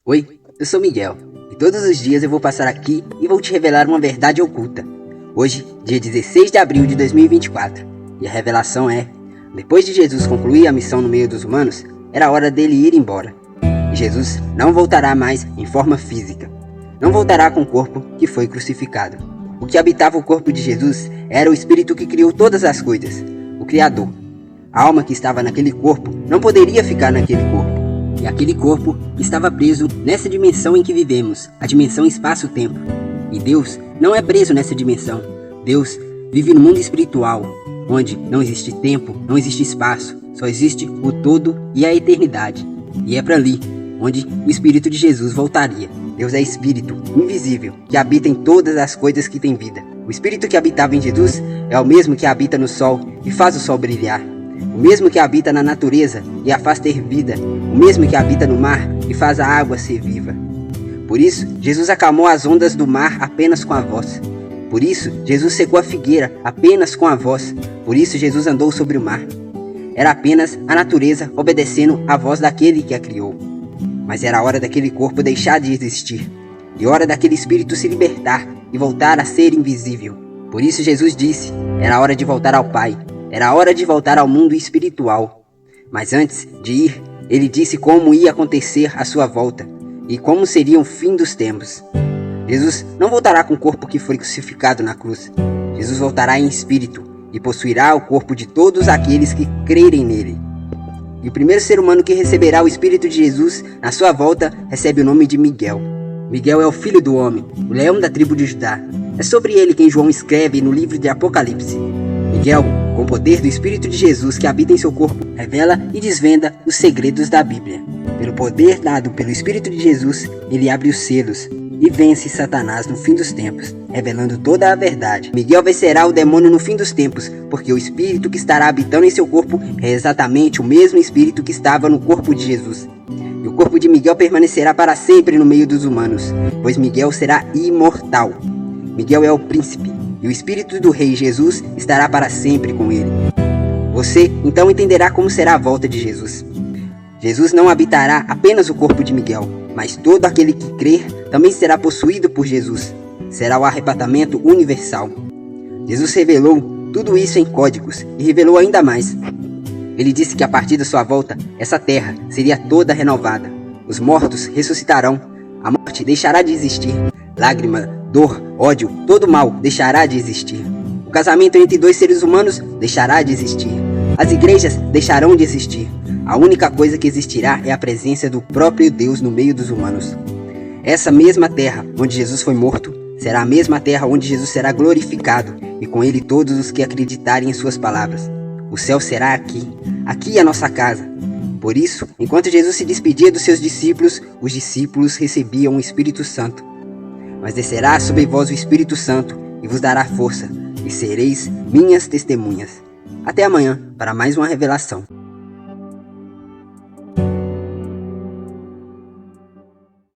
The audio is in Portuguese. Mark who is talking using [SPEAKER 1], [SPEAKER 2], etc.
[SPEAKER 1] Oi, eu sou Miguel, e todos os dias eu vou passar aqui e vou te revelar uma verdade oculta. Hoje, dia 16 de abril de 2024, e a revelação é: depois de Jesus concluir a missão no meio dos humanos, era hora dele ir embora. E Jesus não voltará mais em forma física. Não voltará com o corpo que foi crucificado. O que habitava o corpo de Jesus era o Espírito que criou todas as coisas, o Criador. A alma que estava naquele corpo não poderia ficar naquele corpo. E aquele corpo estava preso nessa dimensão em que vivemos, a dimensão espaço-tempo. E Deus não é preso nessa dimensão. Deus vive no mundo espiritual, onde não existe tempo, não existe espaço, só existe o todo e a eternidade. E é para ali onde o Espírito de Jesus voltaria. Deus é Espírito invisível, que habita em todas as coisas que têm vida. O Espírito que habitava em Jesus é o mesmo que habita no sol e faz o sol brilhar. O mesmo que habita na natureza e a faz ter vida. O mesmo que habita no mar e faz a água ser viva. Por isso, Jesus acalmou as ondas do mar apenas com a voz. Por isso, Jesus secou a figueira apenas com a voz. Por isso, Jesus andou sobre o mar. Era apenas a natureza obedecendo à voz daquele que a criou. Mas era hora daquele corpo deixar de existir. E hora daquele espírito se libertar e voltar a ser invisível. Por isso, Jesus disse: era hora de voltar ao Pai. Era hora de voltar ao mundo espiritual. Mas antes de ir, ele disse como ia acontecer a sua volta e como seria o fim dos tempos. Jesus não voltará com o corpo que foi crucificado na cruz. Jesus voltará em espírito e possuirá o corpo de todos aqueles que crerem nele. E o primeiro ser humano que receberá o Espírito de Jesus na sua volta recebe o nome de Miguel. Miguel é o filho do homem, o leão da tribo de Judá. É sobre ele quem João escreve no livro de Apocalipse. Miguel, com o poder do Espírito de Jesus que habita em seu corpo, revela e desvenda os segredos da Bíblia. Pelo poder dado pelo Espírito de Jesus, ele abre os selos e vence Satanás no fim dos tempos, revelando toda a verdade. Miguel vencerá o demônio no fim dos tempos, porque o Espírito que estará habitando em seu corpo é exatamente o mesmo Espírito que estava no corpo de Jesus. E o corpo de Miguel permanecerá para sempre no meio dos humanos, pois Miguel será imortal. Miguel é o príncipe, e o Espírito do Rei Jesus estará para sempre com ele. Você então entenderá como será a volta de Jesus. Jesus não habitará apenas o corpo de Miguel, mas todo aquele que crer também será possuído por Jesus. Será o arrebatamento universal. Jesus revelou tudo isso em códigos e revelou ainda mais. Ele disse que a partir da sua volta, essa terra seria toda renovada. Os mortos ressuscitarão. A morte deixará de existir. Lágrima, dor, ódio, todo mal deixará de existir. O casamento entre dois seres humanos deixará de existir. As igrejas deixarão de existir. A única coisa que existirá é a presença do próprio Deus no meio dos humanos. Essa mesma terra onde Jesus foi morto será a mesma terra onde Jesus será glorificado, e com ele todos os que acreditarem em suas palavras. O céu será aqui. Aqui é a nossa casa. Por isso, enquanto Jesus se despedia dos seus discípulos, os discípulos recebiam o Espírito Santo. Mas descerá sobre vós o Espírito Santo e vos dará força, e sereis minhas testemunhas. Até amanhã para mais uma revelação.